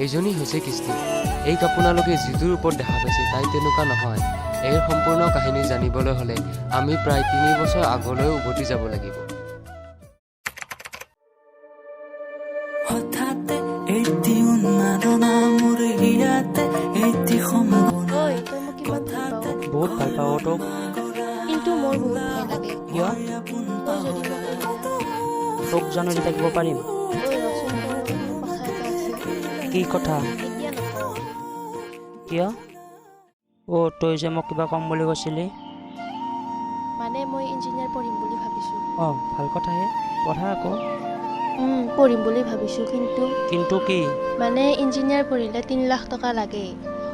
এইজনী হৈছে কৃষ্টি। এইক আপোনালোকে যিটোৰ ওপৰত দেখা পাইছে তাই তেনেকুৱা নহয়। এই সম্পূৰ্ণ কাহিনী জানিবলৈ হ'লে আমি প্ৰায় 3 বছৰ আগলৈ উভতি যাব লাগিব। বহুত ভাল পাওঁ তোক, কিন্তু মোৰ বহুত ভয় লাগে। কিয়? তই যদি তোক জানো দি থাকিব পাৰিম। কি কথা? এতিয়া নকওঁ। কিয়? তই যে মোক কিবা কম বুলি কৈছিলি। মানে মই ইঞ্জিনিয়াৰ পঢ়িম বুলি ভাবিছোঁ। ভাল কথাহে, পঢ়া আকৌ। পঢ়িম বুলি ভাবিছোঁ, কিন্তু কি? মানে ইঞ্জিনিয়াৰ পঢ়িলে 3 লাখ টকা লাগে।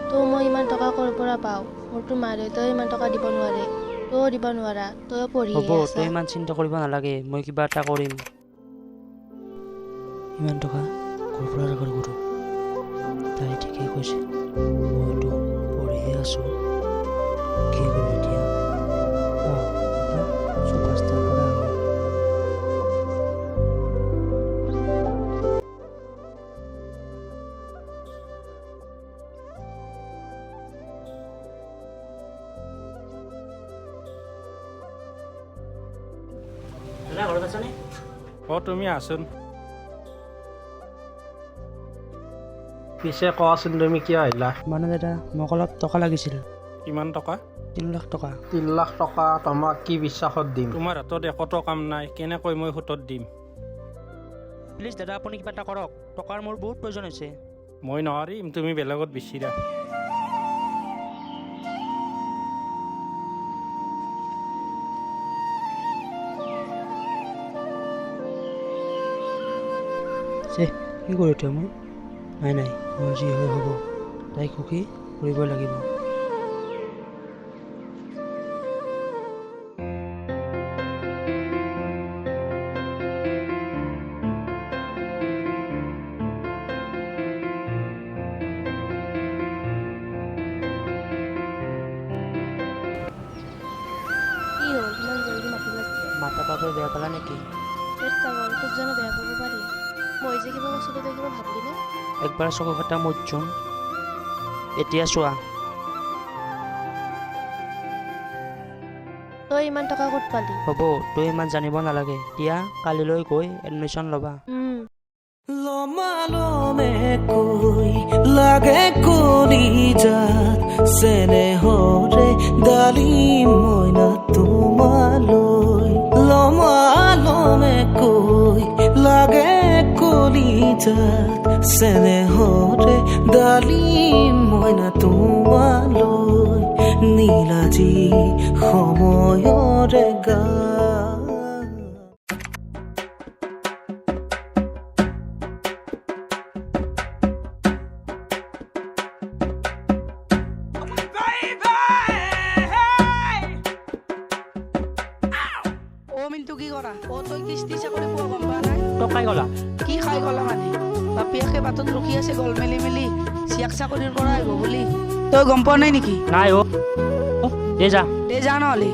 তো মই ইমান টকা ক'ৰ পৰা পাওঁ? মোৰতো মা দেউতাই ইমান টকা দিব নোৱাৰে, তইও দিব নোৱাৰা, তইও পঢ়ি হ'ব, তই ইমান চিন্তা কৰিব নালাগে, মই কিবা এটা কৰিম। ইমান টকা ক'ৰ পৰা যোগাৰ কৰোঁ? তাই ঠিকেই কৈছে, মইতো পঢ়িহে আছোঁ। কি কৰোঁ এতিয়া? চুপাৰষ্টাৰ পৰা আহোঁ। দাদা ঘৰত আছনে? তুমি আছোন। পিছে কোৱাচোন তুমি কিয় আহিলা? মানে দাদা মোক অলপ টকা লাগিছিল। কিমান টকা? 3 লাখ টকা। 3 লাখ টকা তোমাক কি বিশ্বাসত দিম? তোমাৰ হাতত একোটো কাম নাই, কেনেকৈ মই সুতত দিম? প্লিজ দাদা আপুনি কিবা এটা কৰক, টকাৰ মোৰ বহুত প্ৰয়োজন হৈছে। মই নোৱাৰিম, তুমি বেলেগত বিচিৰা। কি কৰোঁ এতিয়া মই? নাই, মোৰ যি হয় হ'ব, তাইক সুখী কৰিবই লাগিব। কি হ'ল? ইমান জলদি মাতিলা যে? মাতা পাপে বেয়া পালা নেকি? পাগল, তোক জানো বেয়া পাব পাৰি? মই যে কিবা কৈছিলোঁ তই কিবা ভাবলিনে? একবাৰ চকু কটা মতচোন। এতিয়া চোৱা, তই ইমান টকা ক'ত পালি? হ'ব তই ইমান জানিব নালাগে, দিয়া কালিলৈ গৈ এডমিশ্যন ল'বা। লাগে কলিজাত চেনেহৰে ডালি মইনা তোমালৈ লমালমে কৈ লাগে কলিজাত চেনেহৰে ডালি মইনা তোমালৈ নীলাজি সময়ৰে গা। কি কৰা? তই কিস্তি চাকৰি পোৱা গম পোৱা নাই? টকাই গলা কি খাই গলা মানে? বাপেকে বাটত ৰখি আছে গল মেলি মেলি চিয়াক চাকৰিৰ পৰা আহিব বুলি। তই গম পোৱা নাই নেকি? নাই দে যা। দে যা নহ'লে।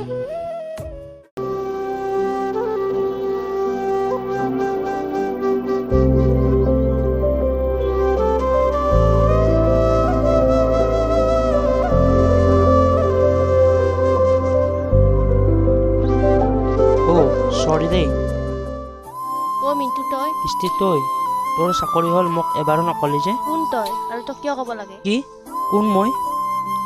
চৰি দেই। মিণ্টু তই? কিস্তি তই? তোৰ চাকৰি হ'ল মোক এবাৰো নকলি যে? কোন তই আৰু তই কিয় ক'ব লাগে? কি? কোন মই?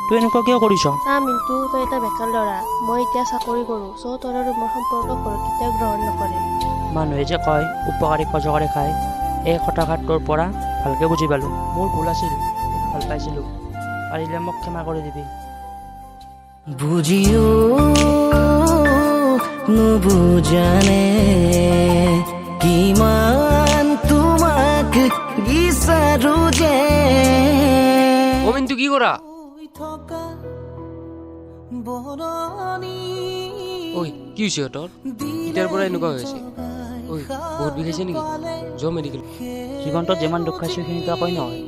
তই এনেকুৱা কিয় কৰিছ? মিণ্টু, তই এটা বেকাৰ ল'ৰা। মই এতিয়া চাকৰি কৰোঁ, চ' তোৰ আৰু মোৰ সম্পৰ্ক ঘৰত কেতিয়াও গ্ৰহণ নকৰে। মানুহে যে কয় উপকাৰীক অজগৰে খায়, এই কথাষাৰ তোৰ পৰা ভালকৈ বুজি পালোঁ। মোৰ ভুল আছিল, তোক ভাল পাইছিলোঁ, পাৰিলে মোক ক্ষমা কৰি দিবি। বুজিও নুবুজানে কিমান তোমাক বিচাৰো যে। মিণ্টু কি কৰা? ঐ কি হৈছে তোৰ? এতিয়াৰ পৰা এনেকুৱা হৈ আছে? বহুত বিষাইছে নেকি? যোৱা মেডিকেল। জীৱনটোত যিমান দুখ খাইছোঁ সেইখিনিতো একোৱেই নহয়।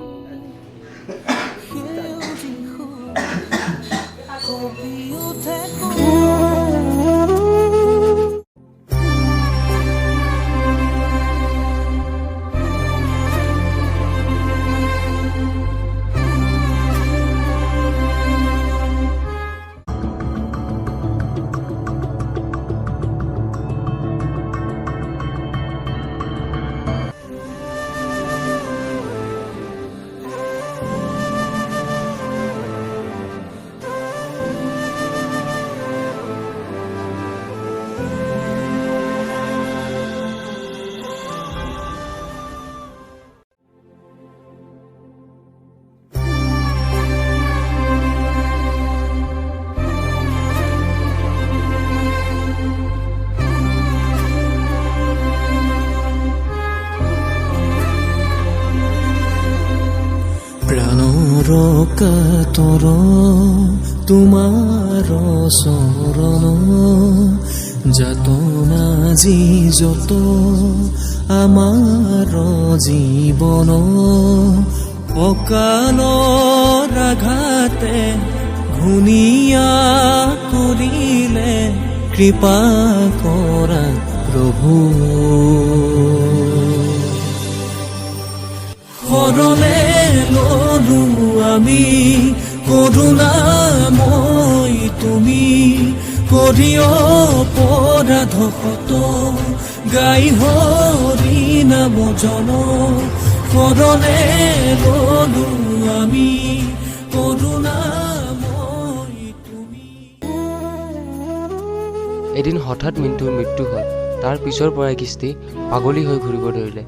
কাতৰ তোমাৰ চৰণ যাতনা যি যত আমাৰ জীৱন অকালৰ আঘাতে ঘূণীয়া কৰিলে কৃপা কৰা প্ৰভু শৰণে ললো আমি কৰোণাময় তুমি কৰি অপৰাধ শত গাই হৰি নাম জন শৰণে ললো আমি কৰোণাময় তুমি। এদিন হঠাৎ মিণ্টুৰ মৃত্যু হ'ল। তাৰ পিছৰ পৰাই কৃষ্টি পাগলী হৈ ঘূৰিব ধৰিলে।